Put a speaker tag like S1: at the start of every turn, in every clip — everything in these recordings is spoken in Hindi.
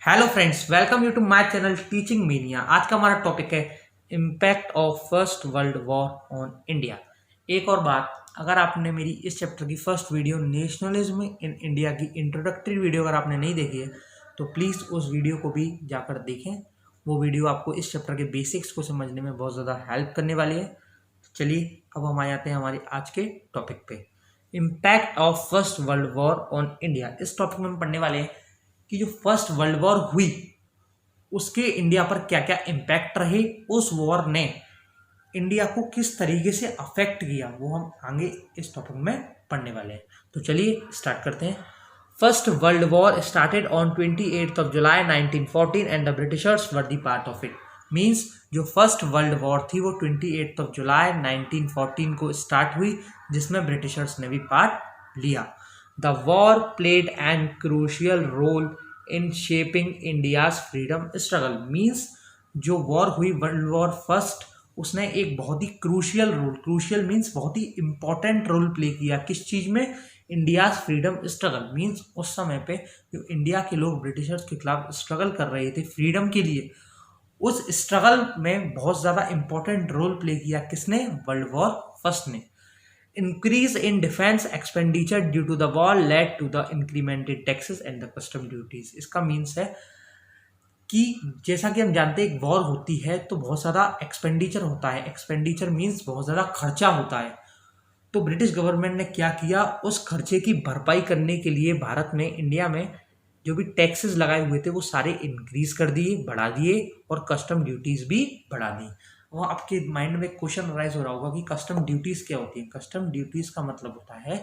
S1: Hello friends, welcome you to my channel teaching mania. आज का हमारा टॉपिक है impact of first world war on India. एक और बात, अगर आपने मेरी इस चैप्टर की first video nationalism in India की इंट्रोडक्टरी वीडियो अगर आपने नहीं देखी है तो प्लीज़ उस वीडियो को भी जाकर देखें। वो वीडियो आपको इस चैप्टर के बेसिक्स को समझने में बहुत ज़्यादा हेल्प करने वाली है। चलिए अब हम आ जाते हैं हमारे आज के टॉपिक पे, impact of first world war on India. इस टॉपिक में हम पढ़ने वाले हैं कि जो फर्स्ट वर्ल्ड वॉर हुई उसके इंडिया पर क्या क्या इम्पैक्ट रहे, उस वॉर ने इंडिया को किस तरीके से अफेक्ट किया, वो हम आगे इस टॉपिक में पढ़ने वाले हैं। तो चलिए स्टार्ट करते हैं। First world war started on 28th of July 1914 and the Britishers were the part of it. Means जो फर्स्ट वर्ल्ड वॉर थी वो 28th of July 1914 को स्टार्ट हुई, जिसमें ब्रिटिशर्स ने भी पार्ट लिया। The war played an crucial role in shaping India's freedom struggle। Means जो वॉर हुई वर्ल्ड वॉर फर्स्ट, उसने एक बहुत ही क्रूशियल रोल, क्रूशियल मीन्स बहुत ही इंपॉर्टेंट रोल प्ले किया किस चीज़ में, इंडियाज फ्रीडम स्ट्रगल। मीन्स उस समय पे जो इंडिया के लोग ब्रिटिशर्स के खिलाफ स्ट्रगल कर रहे थे फ्रीडम के लिए, उस स्ट्रगल में बहुत ज़्यादा इंपॉर्टेंट रोल प्ले किया किसने, वर्ल्ड वॉर फर्स्ट ने। Increase in defense expenditure due to the war led to the incremented taxes and the custom duties। इसका मीन्स है कि जैसा कि हम जानते हैं एक वॉर होती है तो बहुत ज़्यादा एक्सपेंडिचर होता है। एक्सपेंडिचर मीन्स बहुत ज़्यादा खर्चा होता है। तो ब्रिटिश गवर्नमेंट ने क्या किया, उस खर्चे की भरपाई करने के लिए भारत में, इंडिया में जो भी टैक्सेस लगाए हुए थे वो सारे इंक्रीज कर दिए, बढ़ा दिए, और कस्टम ड्यूटीज भी बढ़ा दी। वो आपके माइंड में क्वेश्चन राइज हो रहा होगा कि कस्टम ड्यूटीज क्या होती है। कस्टम ड्यूटीज का मतलब होता है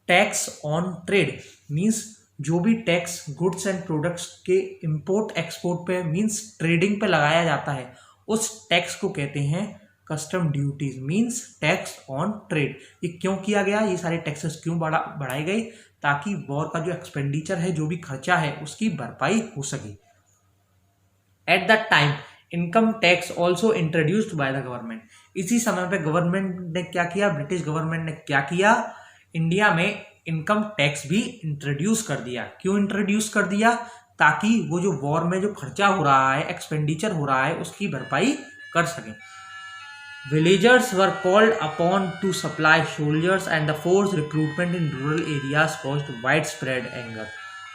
S1: टैक्स ऑन ट्रेड। मीन्स जो भी टैक्स गुड्स एंड प्रोडक्ट्स के इंपोर्ट एक्सपोर्ट पे, मीन्स ट्रेडिंग पे लगाया जाता है, उस टैक्स को कहते हैं custom duties. Means tax on trade. ये क्यों किया गया, ये सारे टैक्सेस क्यों बढ़ाए गए, ताकि वॉर का जो एक्सपेंडिचर है, जो भी खर्चा है, उसकी भरपाई हो सके। At the time income tax also introduced by the government. इसी समय पे गवर्नमेंट ने क्या किया, ब्रिटिश गवर्नमेंट ने क्या किया, इंडिया में इनकम टैक्स भी इंट्रोड्यूस कर दिया। क्यों इंट्रोड्यूस कर दिया, ताकि वो जो वॉर में जो खर्चा हो रहा है, एक्सपेंडिचर हो रहा है, उसकी भरपाई कर सकें। Villagers were called upon two supply soldiers and the force recruitment in rural areas caused wide spread anger.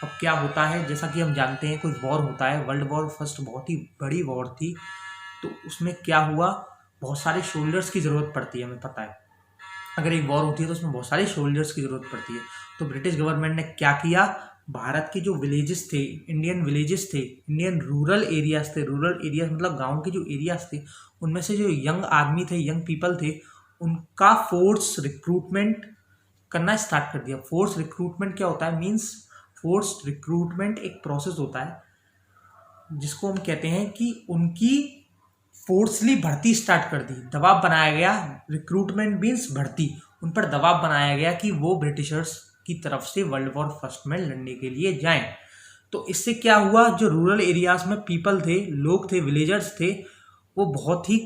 S1: अब क्या होता है, जैसा कि हम जानते हैं कोई वॉर होता है, वर्ल्ड वॉर फर्स्ट बहुत ही बड़ी वॉर थी, तो उसमें क्या हुआ, बहुत सारे सोल्जर्स की ज़रूरत पड़ती है। हमें पता है अगर एक वॉर होती है तो उसमें बहुत सारे सोल्जर्स की ज़रूरत पड़ती है। तो ब्रिटिश गवर्नमेंट ने क्या किया, भारत के जो विलेजेस थे, इंडियन विलेजेस थे, इंडियन रूरल एरियाज थे, रूरल एरियाज मतलब गाँव के जो एरियाज थे, उनमें से जो यंग आर्मी थे, यंग पीपल थे, उनका फोर्स रिक्रूटमेंट करना स्टार्ट कर दिया। फोर्स रिक्रूटमेंट क्या होता है, मीन्स फोर्स रिक्रूटमेंट एक प्रोसेस होता है जिसको हम कहते हैं कि उनकी फोर्सली भर्ती स्टार्ट कर दी, दबाव बनाया गया। रिक्रूटमेंट मीन्स भर्ती, उन पर दबाव बनाया गया कि वो ब्रिटिशर्स की तरफ से वर्ल्ड वॉर फर्स्ट में लड़ने के लिए जाएं। तो इससे क्या हुआ, जो रूरल एरियाज में पीपल थे, लोग थे, विलेजर्स थे, वो बहुत ही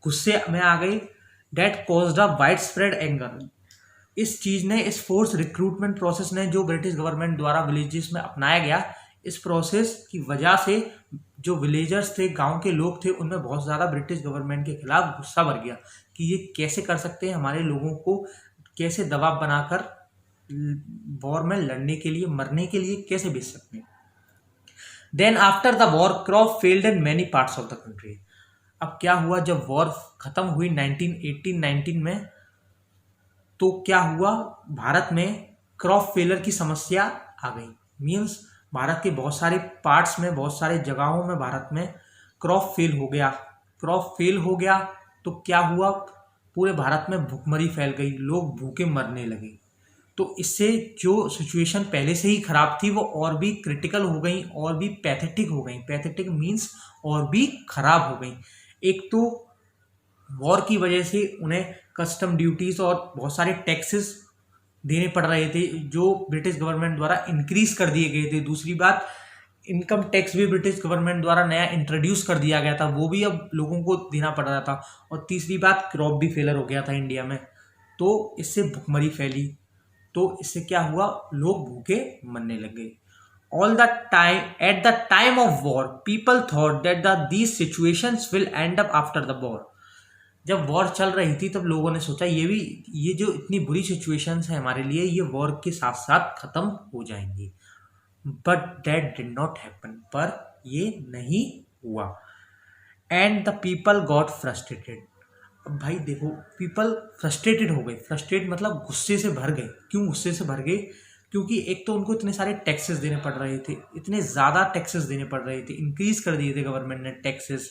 S1: गुस्से में आ गए। That caused a widespread anger. इस चीज़ ने, इस फोर्स रिक्रूटमेंट प्रोसेस ने जो ब्रिटिश गवर्नमेंट द्वारा विलेजेस में अपनाया गया, इस प्रोसेस की वजह से जो विलेजर्स थे, गांव के लोग थे, उनमें बहुत ज़्यादा ब्रिटिश गवर्नमेंट के खिलाफ गुस्सा भर गया कि ये कैसे कर सकते हैं, हमारे लोगों को कैसे दबाव बनाकर वॉर में लड़ने के लिए, मरने के लिए कैसे भेज सकते हैं। Then after the war crop failed in many parts of the country. अब क्या हुआ, जब वॉर खत्म हुई 1918-19 में, तो क्या हुआ, भारत में क्रॉप फेलर की समस्या आ गई। मीन्स भारत के बहुत सारे पार्ट्स में, बहुत सारे जगहों में भारत में क्रॉप फेल हो गया। क्रॉप फेल हो गया तो क्या हुआ, पूरे भारत में भूखमरी फैल गई, लोग भूखे मरने लगे। तो इससे जो सिचुएशन पहले से ही खराब थी वो और भी क्रिटिकल हो गई, और भी पैथेटिक हो गई। पैथेटिक मीन्स और भी खराब हो गई। एक तो वॉर की वजह से उन्हें कस्टम ड्यूटीज और बहुत सारे टैक्सेस देने पड़ रहे थे जो ब्रिटिश गवर्नमेंट द्वारा इंक्रीज कर दिए गए थे। दूसरी बात, इनकम टैक्स भी ब्रिटिश गवर्नमेंट द्वारा नया इंट्रोड्यूस कर दिया गया था, वो भी अब लोगों को देना पड़ रहा था। और तीसरी बात, क्रॉप भी फेलर हो गया था इंडिया में, तो इससे भुखमरी फैली। तो इससे क्या हुआ, लोग भूखे मरने लग गए। All the time, at the time of war, people thought that these situations will end up after the war. जब वॉर चल रही थी तब लोगों ने सोचा ये जो इतनी बुरी सिचुएशंस है हमारे लिए, ये वॉर के साथ साथ खत्म हो जाएंगी. But that did not happen, पर ये नहीं हुआ. And the people got frustrated. अब भाई देखो, पीपल फ्रस्ट्रेटेड हो गए. फ्रस्ट्रेट मतलब गुस्से से भर गए. क्यों गुस्से से भर गए? क्योंकि एक तो उनको इतने सारे टैक्सेस देने पड़ रहे थे, इतने ज़्यादा टैक्सेस देने पड़ रहे थे, इंक्रीज कर दिए थे गवर्नमेंट ने टैक्सेस.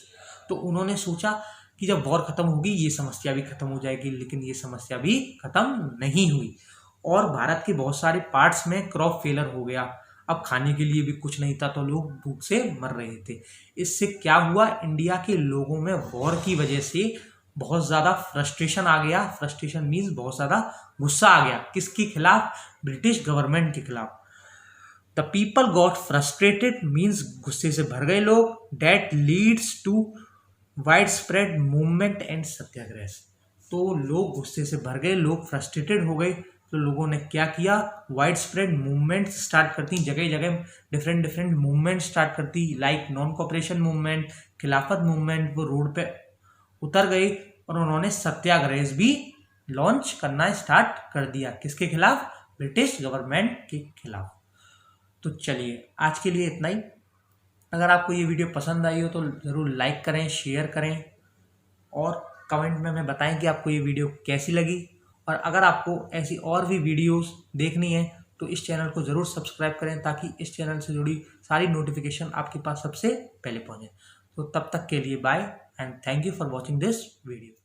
S1: तो उन्होंने सोचा कि जब वॉर खत्म होगी ये समस्या भी खत्म हो जाएगी. लेकिन ये समस्या भी खत्म नहीं हुई और भारत के बहुत सारे पार्ट्स में क्रॉप फेलर हो गया. अब खाने के लिए भी कुछ नहीं था तो लोग भूख से मर रहे थे. इससे क्या हुआ, इंडिया के लोगों में वॉर की वजह से बहुत ज़्यादा फ्रस्ट्रेशन आ गया. फ्रस्ट्रेशन मीन्स बहुत ज़्यादा गुस्सा आ गया. किसके खिलाफ? ब्रिटिश गवर्नमेंट के खिलाफ. The people got frustrated means गुस्से से भर गए लोग. That leads to widespread movement and satyagraha. तो लोग गुस्से से भर गए, लोग फ्रस्ट्रेटेड हो गए. तो लोगों ने क्या किया, वाइड स्प्रेड मूवमेंट स्टार्ट करती, जगह जगह डिफरेंट डिफरेंट मूवमेंट स्टार्ट करती, लाइक नॉन कॉपरेशन मूवमेंट, खिलाफत मूवमेंट. वो रोड पे उतर गए और उन्होंने सत्याग्रह भी लॉन्च करना स्टार्ट कर दिया. किसके खिलाफ? ब्रिटिश गवर्नमेंट के खिलाफ. तो चलिए आज के लिए इतना ही. अगर आपको ये वीडियो पसंद आई हो तो ज़रूर लाइक करें, शेयर करें और कमेंट में हमें बताएं कि आपको ये वीडियो कैसी लगी. और अगर आपको ऐसी और भी वीडियोस देखनी है तो इस चैनल को ज़रूर सब्सक्राइब करें ताकि इस चैनल से जुड़ी सारी नोटिफिकेशन आपके पास सबसे पहले पहुंचे. तो तब तक के लिए bye and thank you for watching this video.